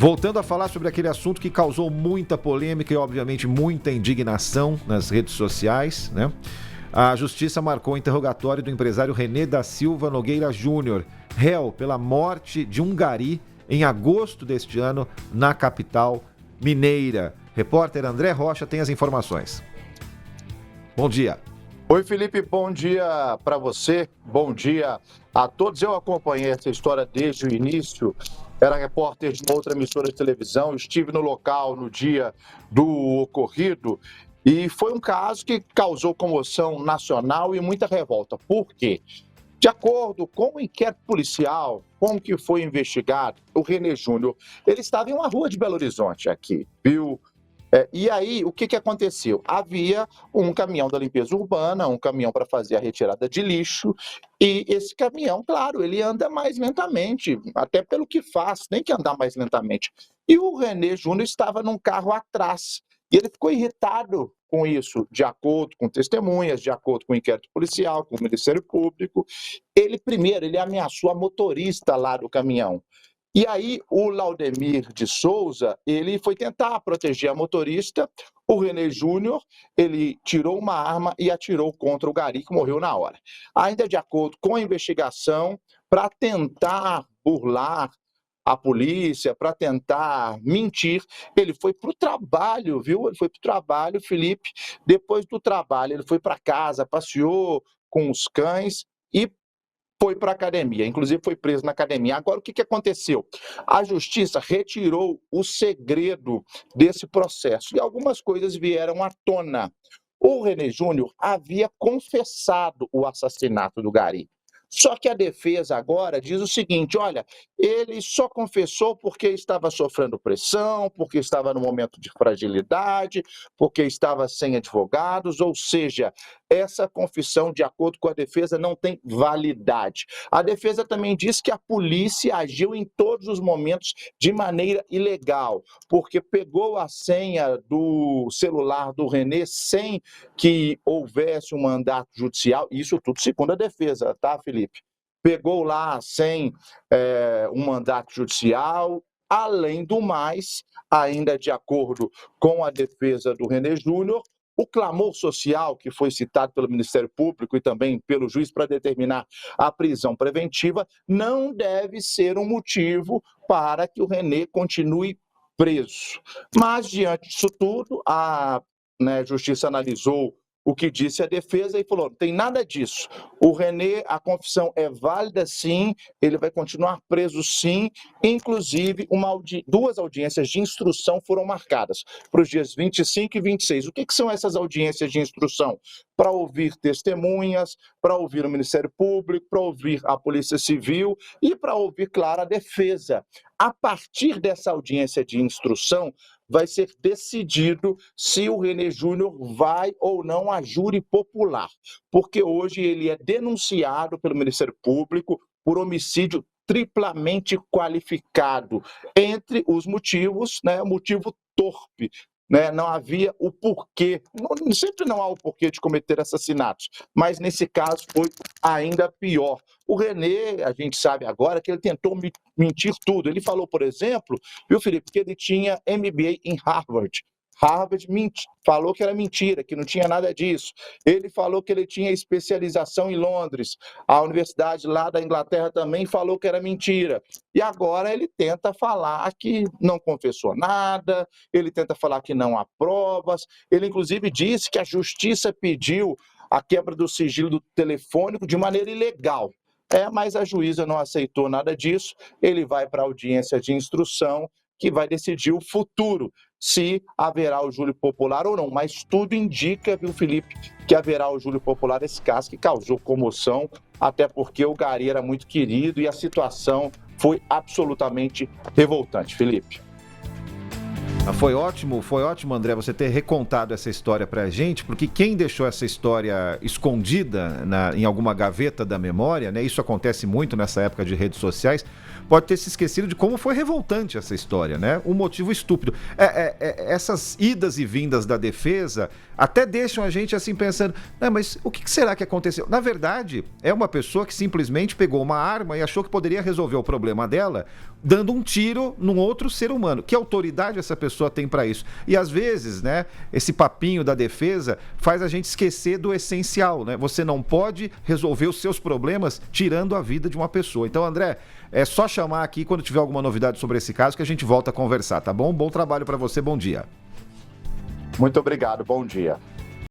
Voltando a falar sobre aquele assunto que causou muita polêmica e, obviamente, muita indignação nas redes sociais, né? A Justiça marcou o interrogatório do empresário René da Silva Nogueira Júnior, réu pela morte de um gari em agosto deste ano na capital mineira. Repórter André Rocha tem as informações. Bom dia. Oi, Felipe, bom dia para você, bom dia a todos. Eu acompanhei essa história desde o início, era repórter de uma outra emissora de televisão, estive no local no dia do ocorrido e foi um caso que causou comoção nacional e muita revolta. Por quê? De acordo com o inquérito policial, como que foi investigado, o René Júnior, ele estava em uma rua de Belo Horizonte aqui, viu? E aí, o que aconteceu? Havia um caminhão da limpeza urbana, um caminhão para fazer a retirada de lixo, e esse caminhão, claro, ele anda mais lentamente, até pelo que faz, tem que andar mais lentamente. E o René Júnior estava num carro atrás, e ele ficou irritado com isso, de acordo com testemunhas, de acordo com o inquérito policial, com o Ministério Público. Ele ameaçou a motorista lá do caminhão. E aí, o Laudemir de Souza, ele foi tentar proteger a motorista. O René Júnior, ele tirou uma arma e atirou contra o gari, que morreu na hora. Ainda de acordo com a investigação, para tentar burlar a polícia, para tentar mentir, ele foi para o trabalho, viu? Ele foi para o trabalho, Felipe. Depois do trabalho, ele foi para casa, passeou com os cães e foi para a academia, inclusive foi preso na academia. Agora, o que aconteceu? A justiça retirou o segredo desse processo e algumas coisas vieram à tona. O René Júnior havia confessado o assassinato do gari. Só que a defesa agora diz o seguinte, olha, ele só confessou porque estava sofrendo pressão, porque estava no momento de fragilidade, porque estava sem advogados, ou seja, essa confissão, de acordo com a defesa, não tem validade. A defesa também diz que a polícia agiu em todos os momentos de maneira ilegal, porque pegou a senha do celular do René sem que houvesse um mandato judicial, isso tudo segundo a defesa, tá, Felipe? Pegou lá sem um mandato judicial. Além do mais, ainda de acordo com a defesa do René Júnior, o clamor social que foi citado pelo Ministério Público e também pelo juiz para determinar a prisão preventiva não deve ser um motivo para que o René continue preso. Mas, diante disso tudo, a justiça analisou o que disse a defesa e falou, não tem nada disso. O René, a confissão é válida sim, ele vai continuar preso sim, inclusive duas audiências de instrução foram marcadas para os dias 25 e 26. O que são essas audiências de instrução? Para ouvir testemunhas, para ouvir o Ministério Público, para ouvir a Polícia Civil e para ouvir, claro, a defesa. A partir dessa audiência de instrução, vai ser decidido se o René Júnior vai ou não a júri popular, porque hoje ele é denunciado pelo Ministério Público por homicídio triplamente qualificado. Entre os motivos, motivo torpe. Não havia o porquê, sempre não há o porquê de cometer assassinatos, mas nesse caso foi ainda pior. O René, a gente sabe agora que ele tentou mentir tudo. Ele falou, por exemplo, viu, Felipe, que ele tinha MBA em Harvard. Harvard falou que era mentira, que não tinha nada disso. Ele falou que ele tinha especialização em Londres. A universidade lá da Inglaterra também falou que era mentira. E agora ele tenta falar que não confessou nada, ele tenta falar que não há provas. Ele, inclusive, disse que a justiça pediu a quebra do sigilo telefônico de maneira ilegal. Mas a juíza não aceitou nada disso. Ele vai para a audiência de instrução, que vai decidir o futuro, se haverá o júri popular ou não. Mas tudo indica, viu, Felipe, que haverá o júri popular nesse caso, que causou comoção, até porque o gari era muito querido e a situação foi absolutamente revoltante, Felipe. Foi ótimo, André, você ter recontado essa história pra gente, porque quem deixou essa história escondida em alguma gaveta da memória, né? Isso acontece muito nessa época de redes sociais, pode ter se esquecido de como foi revoltante essa história, né? Um motivo estúpido. Essas idas e vindas da defesa até deixam a gente assim pensando, mas o que será que aconteceu? Na verdade, é uma pessoa que simplesmente pegou uma arma e achou que poderia resolver o problema dela dando um tiro num outro ser humano. Que autoridade essa pessoa tem para isso? E às vezes, né, esse papinho da defesa faz a gente esquecer do essencial, né? Você não pode resolver os seus problemas tirando a vida de uma pessoa. Então, André, é só chamar aqui quando tiver alguma novidade sobre esse caso que a gente volta a conversar, tá bom? Bom trabalho para você, bom dia. Muito obrigado, bom dia.